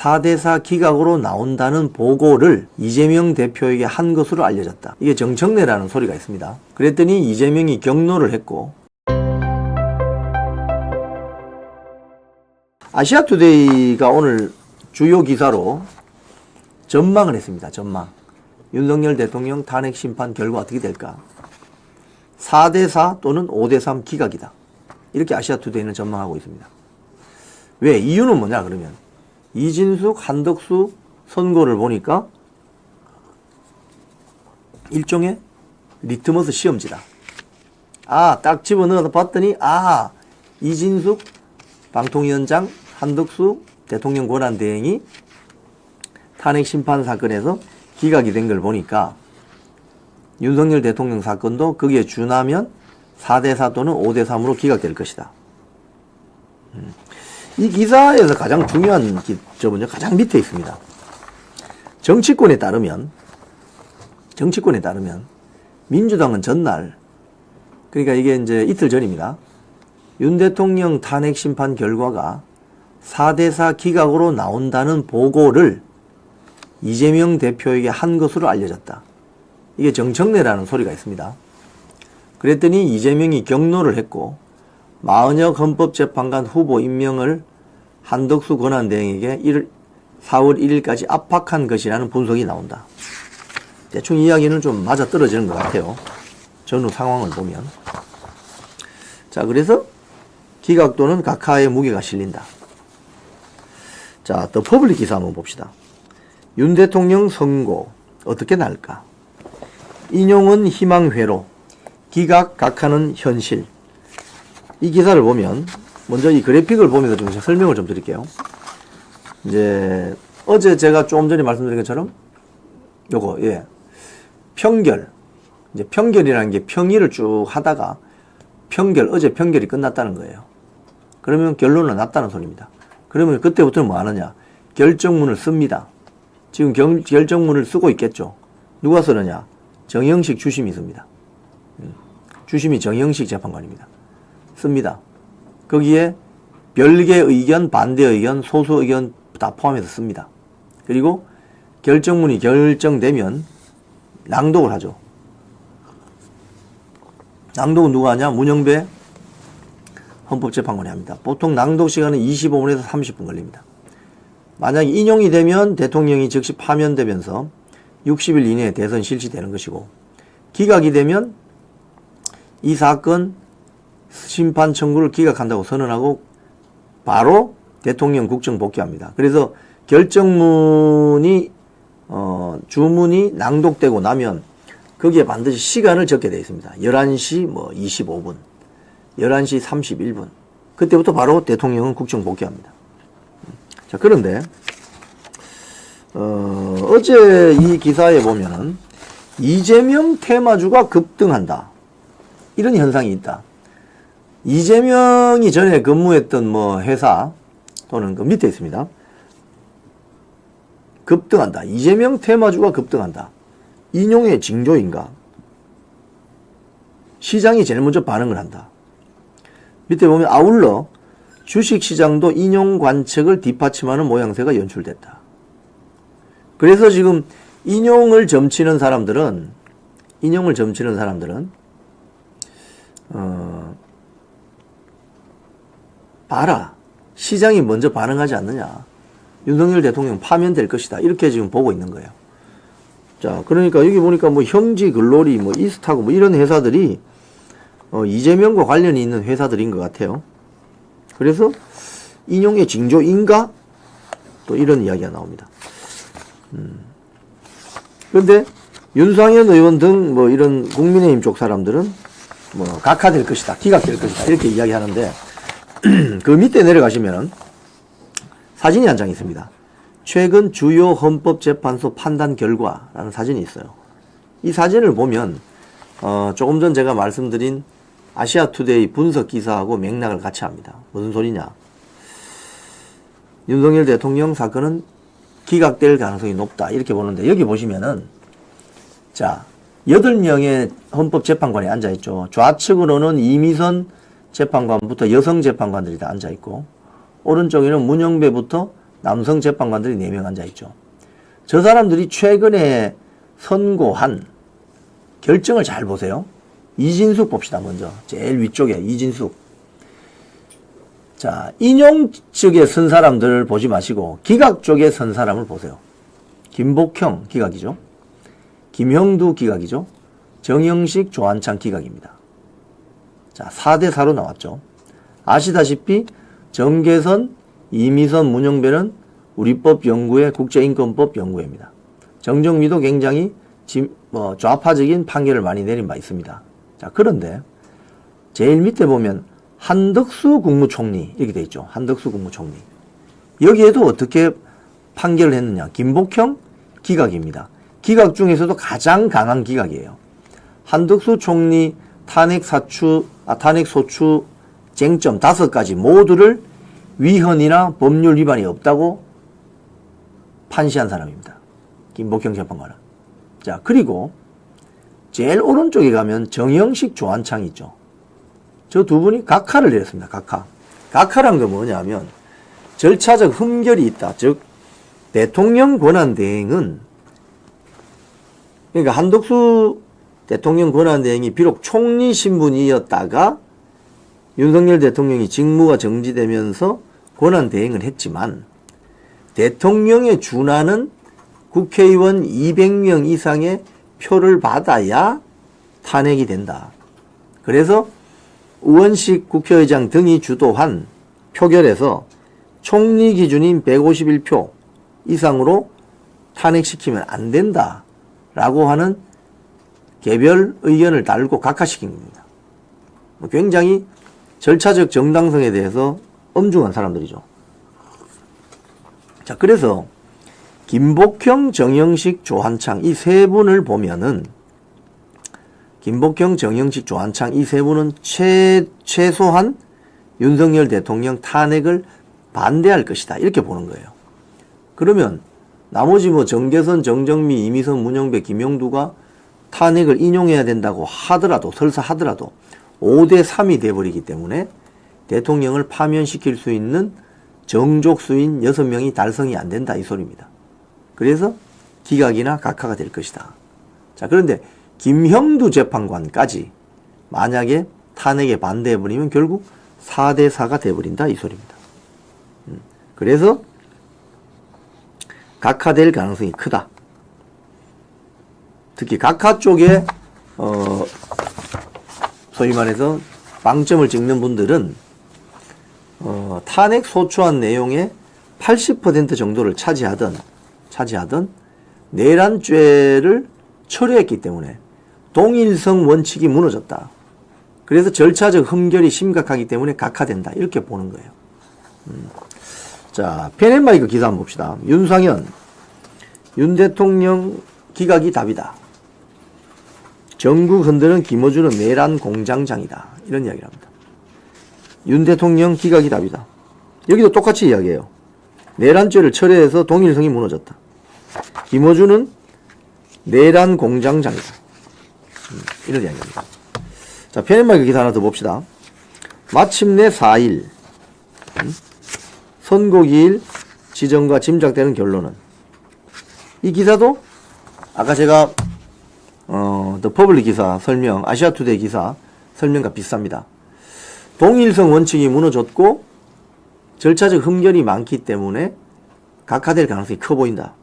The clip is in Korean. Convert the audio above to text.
4대4 기각으로 나온다는 보고를 이재명 대표에게 한 것으로 알려졌다. 이게 정청래라는 소리가 있습니다. 그랬더니 이재명이 격노를 했고, 아시아투데이가 오늘 주요 기사로 전망을 했습니다. 전망. 윤석열 대통령 탄핵 심판 결과 어떻게 될까? 4대4 또는 5대3 기각이다. 이렇게 아시아투데이는 전망하고 있습니다. 왜? 이유는 뭐냐 그러면 이진숙, 한덕수 선고를 보니까 일종의 리트머스 시험지다. 딱 집어넣어서 봤더니 이진숙 방통위원장, 한덕수 대통령 권한대행이 탄핵 심판 사건에서 기각이 된 걸 보니까 윤석열 대통령 사건도 거기에 준하면 4대4 또는 5대3으로 기각될 것이다. 이 기사에서 가장 중요한 점은요, 가장 밑에 있습니다. 정치권에 따르면 민주당은 전날, 그러니까 이게 이제 이틀 전입니다. 윤 대통령 탄핵 심판 결과가 4대4 기각으로 나온다는 보고를 이재명 대표에게 한 것으로 알려졌다. 이게 정청래라는 소리가 있습니다. 그랬더니 이재명이 격노를 했고, 마은혁 헌법재판관 후보 임명을 한덕수 권한대행에게 4월 1일까지 압박한 것이라는 분석이 나온다. 대충 이야기는 좀 맞아떨어지는 것 같아요. 전후 상황을 보면. 자, 그래서 기각 또는 각하의 무게가 실린다. 자, 더 퍼블릭 기사 한번 봅시다. 윤 대통령 선고 어떻게 날까? 인용은 희망회로, 기각 각하는 현실. 이 기사를 보면 먼저 이 그래픽을 보면서 좀 설명을 좀 드릴게요. 이제 어제 제가 조금 전에 말씀드린 것처럼 요거 평결. 이제 평결이라는 게 평일을 쭉 하다가 어제 평결이 끝났다는 거예요. 그러면 결론은 났다는 소리입니다. 그러면 그때부터는 뭐 하느냐? 결정문을 씁니다. 지금 결정문을 쓰고 있겠죠. 누가 쓰느냐? 정영식 주심이 씁니다. 주심이 정영식 재판관입니다. 씁니다. 거기에 별개 의견, 반대 의견, 소수 의견 다 포함해서 씁니다. 그리고 결정문이 결정되면 낭독을 하죠. 낭독은 누가 하냐? 문영배 헌법재판관이 합니다. 보통 낭독 시간은 25분에서 30분 걸립니다. 만약에 인용이 되면 대통령이 즉시 파면되면서 60일 이내에 대선 실시되는 것이고, 기각이 되면 이 사건 심판 청구를 기각한다고 선언하고 바로 대통령 국정 복귀합니다. 그래서 결정문이 주문이 낭독되고 나면 거기에 반드시 시간을 적게 되어 있습니다. 11시 25분, 11시 31분. 그때부터 바로 대통령은 국정 복귀합니다. 자, 그런데 어제 이 기사에 보면은 이재명 테마주가 급등한다. 이런 현상이 있다. 이재명이 전에 근무했던 회사 또는 그 밑에 있습니다. 급등한다. 이재명 테마주가 급등한다. 인용의 징조인가? 시장이 제일 먼저 반응을 한다. 밑에 보면 아울러 주식시장도 인용 관측을 뒷받침하는 모양새가 연출됐다. 그래서 지금 인용을 점치는 사람들은 봐라. 시장이 먼저 반응하지 않느냐. 윤석열 대통령 파면될 것이다. 이렇게 지금 보고 있는 거예요. 자, 그러니까 여기 보니까 형지 글로리, 이스타고 이런 회사들이 이재명과 관련이 있는 회사들인 것 같아요. 그래서 인용의 징조인가? 또 이런 이야기가 나옵니다. 그런데 윤상현 의원 등 이런 국민의힘 쪽 사람들은 각하될 것이다, 기각될 것이다 이렇게 이야기하는데 그 밑에 내려가시면 사진이 한 장 있습니다. 최근 주요 헌법재판소 판단 결과라는 사진이 있어요. 이 사진을 보면 조금 전 제가 말씀드린 아시아투데이 분석 기사하고 맥락을 같이 합니다. 무슨 소리냐? 윤석열 대통령 사건은 기각될 가능성이 높다 이렇게 보는데, 여기 보시면은 자 8명의 헌법재판관이 앉아있죠. 좌측으로는 이미선 재판관부터 여성 재판관들이 다 앉아있고, 오른쪽에는 문영배부터 남성 재판관들이 4명 앉아있죠. 저 사람들이 최근에 선고한 결정을 잘 보세요. 이진숙 봅시다. 먼저 제일 위쪽에 이진숙. 자, 인용 측에 선 사람들을 보지 마시고 기각 쪽에 선 사람을 보세요. 김복형 기각이죠. 김형두 기각이죠. 정영식, 조한창 기각입니다. 자, 4대4로 나왔죠. 아시다시피 정계선, 이미선, 문영배는 우리법 연구회, 국제인권법 연구회입니다. 정정미도 굉장히 좌파적인 판결을 많이 내린 바 있습니다. 자, 그런데 제일 밑에 보면 한덕수 국무총리 이렇게 돼 있죠. 한덕수 국무총리. 여기에도 어떻게 판결을 했느냐. 김복형 기각입니다. 기각 중에서도 가장 강한 기각이에요. 한덕수 총리 탄핵소추 쟁점 5가지 모두를 위헌이나 법률 위반이 없다고 판시한 사람입니다. 김복형 재판관은. 자, 그리고 제일 오른쪽에 가면 정영식, 조한창이 있죠. 저 두 분이 각하를 내렸습니다. 각하. 각하란 게 뭐냐면 절차적 흠결이 있다. 즉 대통령 권한대행은, 그러니까 한덕수 대통령 권한대행이 비록 총리 신분이었다가 윤석열 대통령이 직무가 정지되면서 권한대행을 했지만 대통령에 준하는 국회의원 200명 이상의 표를 받아야 탄핵이 된다. 그래서 우원식 국회의장 등이 주도한 표결에서 총리 기준인 151표 이상으로 탄핵시키면 안 된다 라고 하는 개별 의견을 달고 각하시킨 겁니다. 굉장히 절차적 정당성에 대해서 엄중한 사람들이죠. 자, 그래서 김복형, 정영식, 조한창 이 세 분을 보면은 김복형, 정영식, 조한창 이 세 분은 최소한 윤석열 대통령 탄핵을 반대할 것이다. 이렇게 보는 거예요. 그러면 나머지 정계선, 정정미, 이미선, 문영배, 김영두가 탄핵을 인용해야 된다고 하더라도, 설사 하더라도 5대3이 돼버리기 때문에 대통령을 파면시킬 수 있는 정족수인 6명이 달성이 안 된다. 이 소리입니다. 그래서 기각이나 각하가 될 것이다. 자, 그런데 김형두 재판관까지 만약에 탄핵에 반대해버리면 결국 4대4가 돼버린다. 이 소리입니다. 그래서 각하될 가능성이 크다. 특히 각하 쪽에 소위 말해서 방점을 찍는 분들은 탄핵 소추안 내용의 80% 정도를 차지하던 내란죄를 철회했기 때문에 동일성 원칙이 무너졌다. 그래서 절차적 흠결이 심각하기 때문에 각하된다. 이렇게 보는 거예요. 자, 펜앤마이크 기사 한번 봅시다. 윤상현, 윤 대통령 기각이 답이다. 전국 흔드는 김어준은 내란 공장장이다. 이런 이야기를 합니다. 윤 대통령 기각이 답이다. 여기도 똑같이 이야기해요. 내란죄를 철회해서 동일성이 무너졌다. 김어준은 내란 공장장이다. 이런 이야기입니다. 자, 펜앤마이크 기사 하나 더 봅시다. 마침내 4일 선고기일 지정과 짐작되는 결론은, 이 기사도 아까 제가 더 퍼블릭 기사 설명, 아시아투데이 기사 설명과 비슷합니다. 동일성 원칙이 무너졌고 절차적 흠결이 많기 때문에 각하될 가능성이 커 보인다.